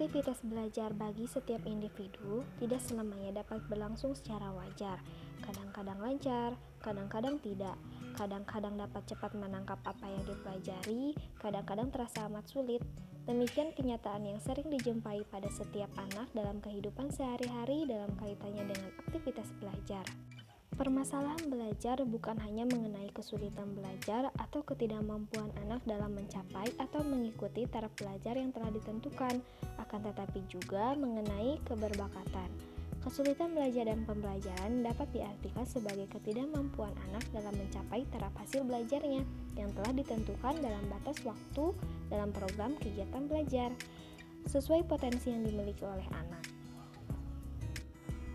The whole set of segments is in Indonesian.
Aktivitas belajar bagi setiap individu tidak selamanya dapat berlangsung secara wajar. Kadang-kadang lancar, kadang-kadang tidak. Kadang-kadang dapat cepat menangkap apa yang dipelajari, kadang-kadang terasa amat sulit. Demikian kenyataan yang sering dijumpai pada setiap anak dalam kehidupan sehari-hari dalam kaitannya dengan aktivitas belajar. Permasalahan belajar bukan hanya mengenai kesulitan belajar atau ketidakmampuan anak dalam mencapai atau mengikuti taraf belajar yang telah ditentukan, akan tetapi juga mengenai keberbakatan. Kesulitan belajar dan pembelajaran dapat diartikan sebagai ketidakmampuan anak dalam mencapai taraf hasil belajarnya yang telah ditentukan dalam batas waktu dalam program kegiatan belajar, sesuai potensi yang dimiliki oleh anak.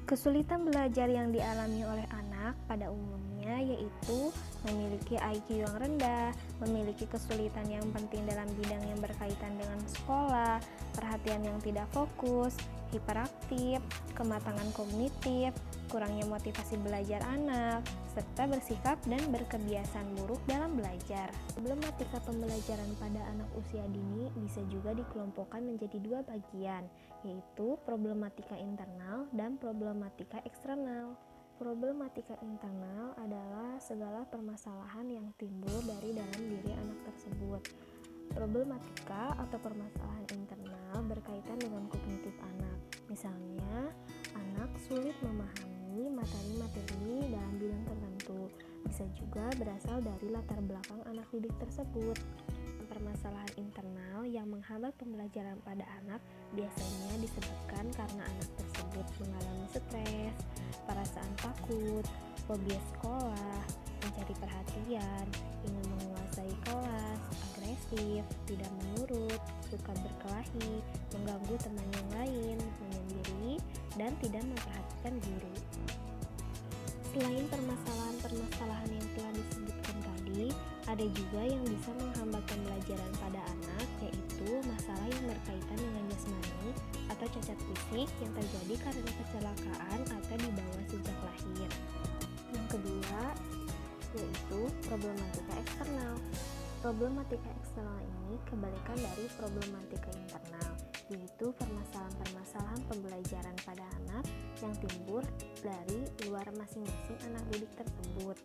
Kesulitan belajar yang dialami oleh anak pada umumnya yaitu memiliki IQ yang rendah, memiliki kesulitan yang penting dalam bidang yang berkaitan dengan sekolah, perhatian yang tidak fokus, hiperaktif, kematangan kognitif, kurangnya motivasi belajar anak, serta bersikap dan berkebiasaan buruk dalam belajar. Problematika pembelajaran pada anak usia dini bisa juga dikelompokkan menjadi dua bagian, yaitu problematika internal dan problematika eksternal. Problematika internal adalah segala permasalahan yang timbul dari dalam diri anak tersebut. Problematika atau permasalahan internal berkaitan dengan kognitif anak. Misalnya, anak sulit memahami materi-materi dalam bidang tertentu. Bisa juga berasal dari latar belakang anak didik tersebut. Permasalahan internal yang menghambat pembelajaran pada anak biasanya disebabkan karena anak tersebut mengalami stres, perasaan takut, fobia sekolah, mencari perhatian, ingin menguasai kelas, agresif, tidak menurut, suka berkelahi, mengganggu teman yang lain, menyendiri, dan tidak memperhatikan guru. Selain permasalahan-permasalahan yang telah disebutkan tadi, ada juga yang bisa menghambat pembelajaran pada anak, yaitu masalah yang berkaitan dengan jasmani atau cacat fisik yang terjadi karena kecelakaan atau dibawa sejak lahir. Yang kedua, yaitu problematika eksternal. Problematika eksternal ini kebalikan dari problematika internal, yaitu permasalahan-permasalahan pembelajaran pada anak yang timbul dari luar masing-masing anak didik tersebut.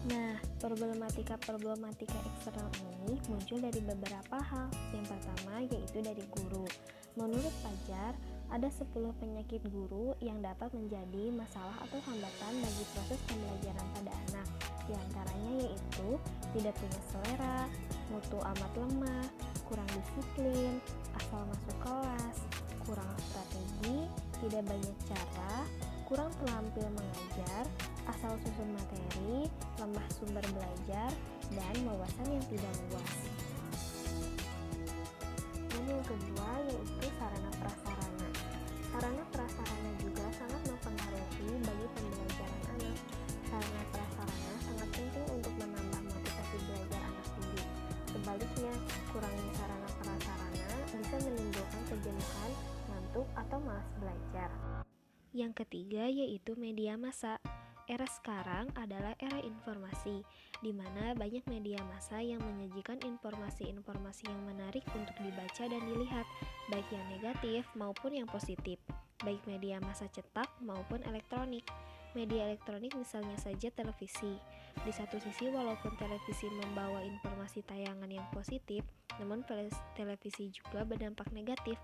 Nah, problematika eksternal ini muncul dari beberapa hal. Yang pertama yaitu dari guru. Menurut Fajar, ada 10 penyakit guru yang dapat menjadi masalah atau hambatan bagi proses pembelajaran pada anak. Di antaranya yaitu tidak punya selera, mutu amat lemah, kurang disiplin, asal masuk kelas, kurang strategi, tidak banyak cara, kurang terampil mengajar, asal susun materi, lemah sumber belajar, dan wawasan yang tidak luas. Dan yang kedua yaitu sarana prasarana. Sarana prasarana juga sangat mempengaruhi bagi pembelajaran anak. Sarana prasarana sangat penting untuk menambah motivasi belajar anak didik. Sebaliknya, kurangnya sarana prasarana bisa menimbulkan kejenuhan, ngantuk, atau malas belajar. Yang ketiga yaitu media massa. Era sekarang adalah era informasi, di mana banyak media massa yang menyajikan informasi-informasi yang menarik untuk dibaca dan dilihat, baik yang negatif maupun yang positif, baik media massa cetak maupun elektronik. Media elektronik misalnya saja televisi. Di satu sisi walaupun televisi membawa informasi tayangan yang positif, namun televisi juga berdampak negatif.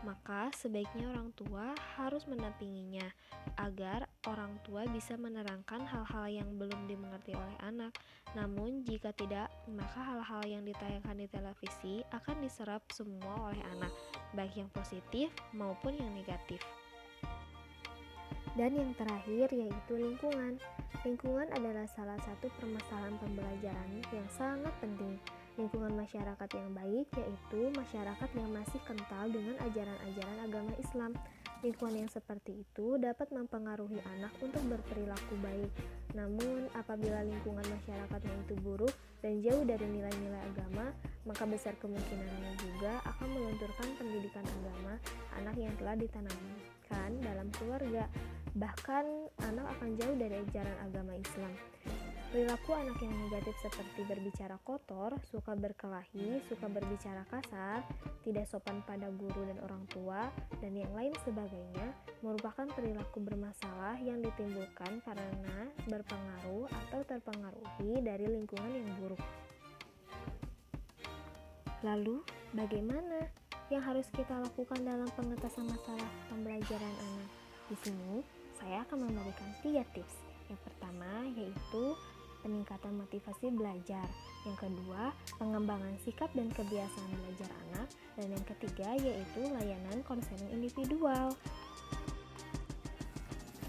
Maka sebaiknya orang tua harus mendampinginya agar orang tua bisa menerangkan hal-hal yang belum dimengerti oleh anak. Namun jika tidak, maka hal-hal yang ditayangkan di televisi akan diserap semua oleh anak, baik yang positif maupun yang negatif. Dan yang terakhir yaitu lingkungan. Lingkungan adalah salah satu permasalahan pembelajaran yang sangat penting. Lingkungan masyarakat yang baik yaitu masyarakat yang masih kental dengan ajaran-ajaran agama Islam. Lingkungan yang seperti itu dapat mempengaruhi anak untuk berperilaku baik. Namun apabila lingkungan masyarakatnya itu buruk dan jauh dari nilai-nilai agama, maka besar kemungkinannya juga akan melunturkan pendidikan agama anak yang telah ditanamkan dalam keluarga. Bahkan anak akan jauh dari ajaran agama Islam. Perilaku anak yang negatif seperti berbicara kotor, suka berkelahi, suka berbicara kasar, tidak sopan pada guru dan orang tua, dan yang lain sebagainya merupakan perilaku bermasalah yang ditimbulkan karena berpengaruh atau terpengaruhi dari lingkungan yang buruk. Lalu, bagaimana yang harus kita lakukan dalam pengentasan masalah pembelajaran anak? Di sini, saya akan memberikan 3 tips. Yang pertama yaitu peningkatan motivasi belajar. Yang kedua, pengembangan sikap dan kebiasaan belajar anak. Dan yang ketiga yaitu layanan konseling individual.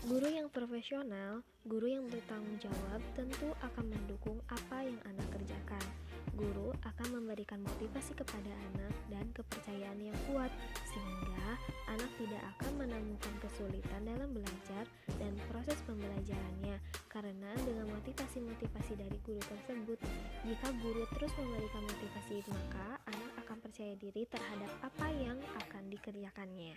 Guru yang profesional, guru yang bertanggung jawab tentu akan mendukung apa yang anak kerjakan. Guru akan memberikan motivasi kepada anak dan kepercayaan yang kuat, sehingga anak tidak akan menemukan kesulitan dalam belajar dan proses pembelajarannya. Karena dengan motivasi-motivasi dari guru tersebut, jika guru terus memberikan motivasi, maka anak akan percaya diri terhadap apa yang akan dikerjakannya.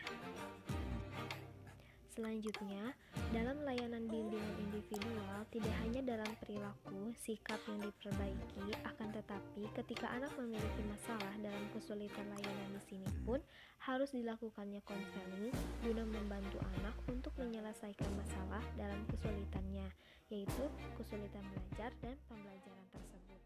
Selanjutnya, dalam layanan bimbingan individual, tidak hanya dalam perilaku, sikap yang diperbaiki, akan tetapi ketika anak memiliki masalah dalam kesulitan layanan di sini pun harus dilakukannya konseling guna membantu anak untuk menyelesaikan masalah dalam kesulitannya, yaitu kesulitan belajar dan pembelajaran tersebut.